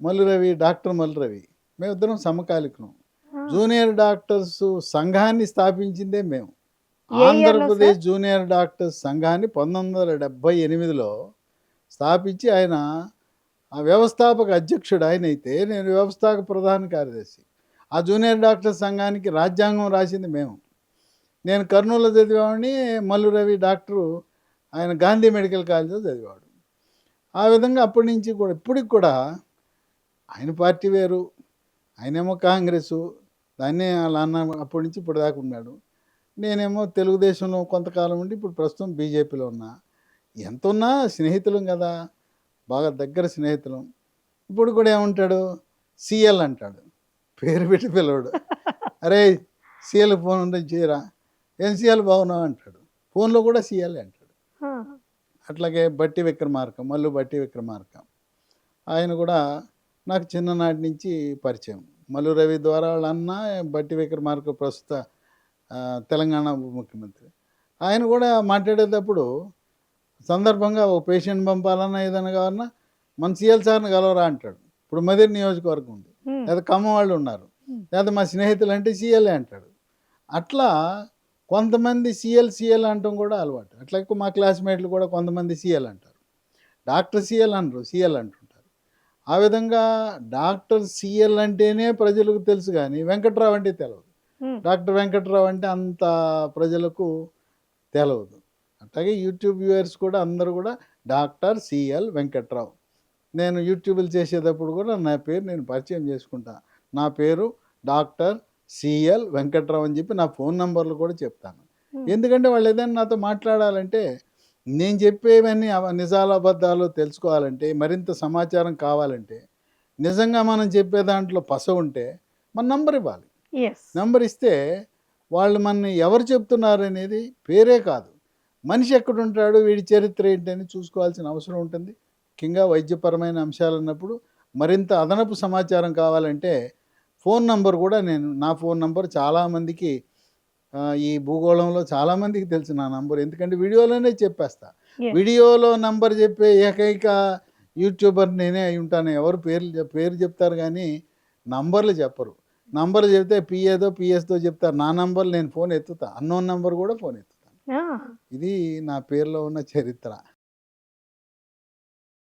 Mallu Ravi, doctor Mallu Ravi. మేమిద్దరం సమకాలికులం. ఆ! Junior doctors సంఘాన్ని స్థాపించిందే మేము. ఏ ఇయర్‌లో ఆంధ్రప్రదేశ్ సార్? జూనియర్ డాక్టర్స్ సంఘాన్ని 1978లో స్థాపించి ఆయన ఆ వ్యవస్థాపక అధ్యక్షుడు ఆయనైతే, నేను వ్యవస్థాపక ప్రధాన కార్యదర్శి. ఆ జూనియర్ డాక్టర్స్ సంఘానికి రాజ్యాంగం రాసింది మేము. నేను కర్నూలులో చదివేవాడిని. మల్లు రవి డాక్టరు ఆయన గాంధీ మెడికల్ కాలేజ్‌లో చదివేవాడు. ఆ విధంగా అప్పటి నుంచి కూడా ఇప్పటికి కూడా ఆయన పార్టీ వేరు. ఆయనేమో కాంగ్రెసు. దాన్నే ఆళ్ళ అన్న అప్పటి నుంచి ఇప్పటిదాకా ఉన్నాడు. నేనేమో తెలుగుదేశంలో కొంతకాలం ఉండి ఇప్పుడు ప్రస్తుతం బీజేపీలో ఉన్నా. ఎంతున్నా స్నేహితులం గదా! బాగా దగ్గర స్నేహితులం. ఇప్పుడు కూడా ఏమంటాడు? సీఎల్ అంటాడు. పేరు పెట్టి పిలవడు. "అరేయ్! సీఎల్‌కి ఫోన్ ఉంటే చేయరా? ఏం సీఎల్ బాగున్నావా?" అంటాడు. ఫోన్‌లో కూడా సీఎలే అంటాడు. ఆ! అట్లాగే బట్టి విక్రమార్క, మల్లు బట్టి విక్రమార్క. ఆయన కూడా నాకు చిన్ననాటి నుంచి పరిచయం. మల్లు రవి ద్వారా వాళ్ళ అన్న బట్టి విక్రమార్క ప్రస్తుత తెలంగాణ ఉప ముఖ్యమంత్రి. ఆయన కూడా మాట్లాడేటప్పుడు సందర్భంగా ఒక పేషెంట్ పంపాలన్నా, ఏదైనా కావాలన్నా, "మన సీఎల్ సార్‌ని కలవరా" అంటాడు. ఇప్పుడు మదిర నియోజకవర్గం ఉంది. హ్మ్. లేదా ఖమ్మం వాళ్ళు ఉన్నారు. హ్మ్. లేదా మా స్నేహితులంటే సీఎల్ఏ అంటాడు. అట్లా కొంతమంది సీఎల్ అనటం కూడా అలవాటు. అట్లాగే మా క్లాస్‌మేట్‌లు కూడా కొంతమంది సీఎల్ అంటారు. డాక్టర్ సీఎల్ అనరు. సీఎల్ అంటుంటారు. ఆ విధంగా డాక్టర్ సీఎల్ అంటేనే ప్రజలకు తెలుసు గానీ, వెంకట్రావు అంటే తెలవదు. హ్మ్. డాక్టర్ వెంకట్రావు అంటే అంత ప్రజలకు తెలవదు. అట్లాగే యూట్యూబ్ వ్యూవర్స్ కూడా అందరూ కూడా డాక్టర్ సీఎల్ వెంకట్రావు. నేను యూట్యూబ్‌లు చేసేటప్పుడు కూడా నా పేరు నేను పరిచయం చేసుకుంటా. నా పేరు డాక్టర్ సీఎల్ వెంకట్రావు అని చెప్పి నా ఫోన్ నంబర్‌లు కూడా చెప్తాను. హ్మ్. ఎందుకంటే వాళ్ళు ఏదైనా నాతో మాట్లాడాలంటే, నేను చెప్పేవన్నీ నిజాలో అబద్ధాలో తెలుసుకోవాలంటే, మరింత సమాచారం కావాలంటే, నిజంగా మనం చెప్పే దాంట్లో పస ఉంటే మన నంబర్ ఇవ్వాలి. యెస్. నంబర్ ఇస్తే వాళ్ళు మనని ఎవరు చెప్తున్నారనేది పేరే కాదు. మనిషి ఎక్కడుంటాడు, వీడి చరిత్ర ఏంటని చూసుకోవాల్సిన అవసరం ఉంటుంది. ముఖ్యంగా వైద్యపరమైన అంశాలన్నప్పుడు మరింత అదనపు సమాచారం కావాలంటే ఫోన్ నంబర్ కూడా నా ఫోన్ నంబర్ చాలామందికి ఈ భూగోళంలో చాలామందికి తెలుసు నా నంబర్. ఎందుకంటే వీడియోలోనే చెప్పేస్తా. యెస్. వీడియోలో నంబర్ చెప్పే ఏకైక యూట్యూబర్ నేనే అయ్యుంటాను. ఎవరు పేరు చెప్తారు గానీ నంబర్లు చెప్పరు. నంబర్లు చెప్తే పిఎస్‌దో చెప్తారు. నా నంబర్ నేను ఫోన్ ఎత్తుతా. అన్‌నోన్ నంబర్ కూడా ఫోన్ ఎత్తుతాను. ఆ! ఇది నా పేరులో ఉన్న చరిత్ర.